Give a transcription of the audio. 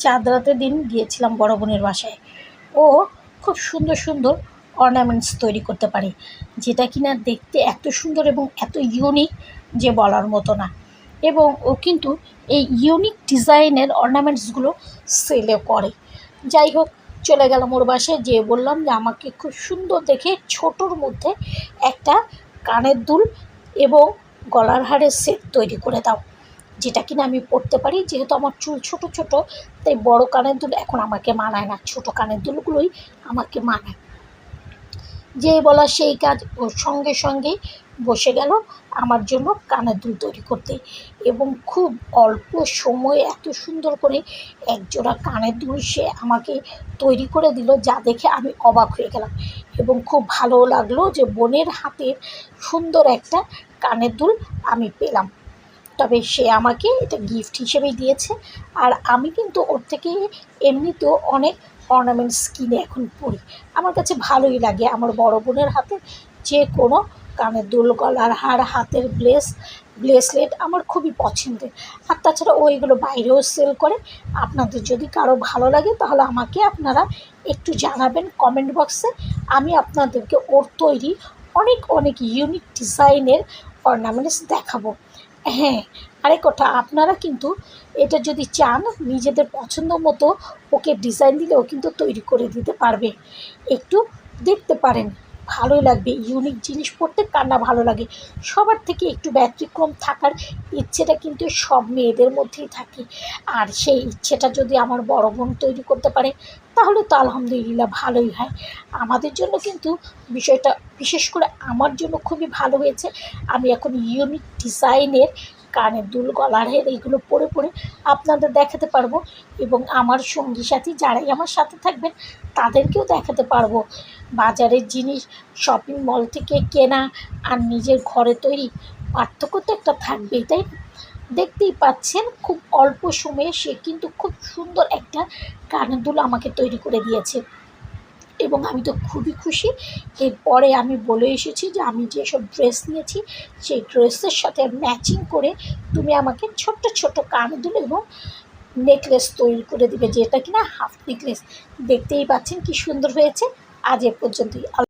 চাঁদ রাতের দিন গিয়েছিলাম বড় বোনের বাসায়। ও খুব সুন্দর সুন্দর অর্নামেন্টস তৈরি করতে পারে, যেটা কিনা দেখতে এত সুন্দর এবং এত ইউনিক যে বলার মতো না। এবং ও কিন্তু এই ইউনিক ডিজাইনের অর্নামেন্টসগুলো সেলও করে। যাই হোক, চলে গেলাম ওর বাসায়, যেয়ে বললাম যে আমাকে খুব সুন্দর দেখে ছোটোর মধ্যে একটা কানের দুল এবং গলার হারের সেট তৈরি করে দাও, যেটা কিনা আমি পরতে পারি। যেহেতু আমার চুল ছোট ছোট, তাই বড় কানের দুল এখন আমাকে মানায় না, ছোট কানের দুলগুলোই আমাকে মানায়। যেই বলা সেই কাজ, ওর সঙ্গে সঙ্গেই বসে গেল আমার জন্য কানের দুল তৈরি করতে। এবং খুব অল্প সময়ে এত সুন্দর করে একজোড়া কানের দুল সে আমাকে তৈরি করে দিল, যা দেখে আমি অবাক হয়ে গেলাম। এবং খুব ভালো লাগলো যে বোনের হাতের সুন্দর একটা কানের দুল আমি পেলাম। তবে সে আমাকে এটা গিফট হিসেবেই দিয়েছে। আর আমি কিন্তু ওর থেকে এমনিতেও অনেক অর্নামেন্টস কিনে এখন পরি। আমার কাছে ভালোই লাগে আমার বড় বোনের হাতে যে কোনো কানের দুল, গলার হার, হাতের ব্রেসলেট আমার খুবই পছন্দের। আর তাছাড়া ও এগুলো বাইরেও সেল করে। আপনাদের যদি কারো ভালো লাগে তাহলে আমাকে আপনারা একটু জানাবেন কমেন্ট বক্সে। আমি আপনাদেরকে ওর তৈরি অনেক অনেক ইউনিক ডিজাইনের অর্নামেন্টস দেখাবো। হ্যাঁ, আরেক কথা, আপনারা কিন্তু এটা যদি চান নিজেদের পছন্দ মতো ওকে ডিজাইন দিলেও কিন্তু তৈরি করে দিতে পারবে। একটু দেখতে পারেন, ভালোই লাগবে। ইউনিক জিনিস পড়তে কার না ভালো লাগে। সবার থেকে একটু ব্যতিক্রম থাকার ইচ্ছেটা কিন্তু সব মেয়েদের মধ্যেই থাকে। আর সেই ইচ্ছেটা যদি আমার বড় বোন তৈরি করতে পারে তাহলে তো আলহামদুলিল্লাহ ভালোই হয়। আমাদের জন্য কিন্তু বিষয়টা, বিশেষ করে আমার জন্য খুবই ভালো হয়েছে। আমি এখন ইউনিক ডিজাইনের কানের দুল, গলার হার এইগুলো পরে পরে আপনাদের দেখাতে পারবো। এবং আমার সঙ্গী সাথী যারাই আমার সাথে থাকবেন তাদেরকেও দেখাতে পারবো বাজারের জিনিস, শপিং মল থেকে কেনা আর নিজের ঘরে তৈরি, পার্থক্য তো একটা থাকবেই, তাই না? দেখতেই পাচ্ছেন খুব অল্প সময়ে সে কিন্তু খুব সুন্দর একটা কানের দুল আমাকে তৈরি করে দিয়েছে। এবং আমি তো খুবই খুশি। এরপরে আমি বলে এসেছি যে আমি যেসব ড্রেস নিয়েছি সেই ড্রেসের সাথে ম্যাচিং করে তুমি আমাকে ছোট্ট ছোট্ট কানের দুল এবং নেকলেস তৈরি করে দিবে, যেটা কিনা হাফ নেকলেস। দেখতেই পাচ্ছেন কি সুন্দর হয়েছে। আজ এ পর্যন্তই।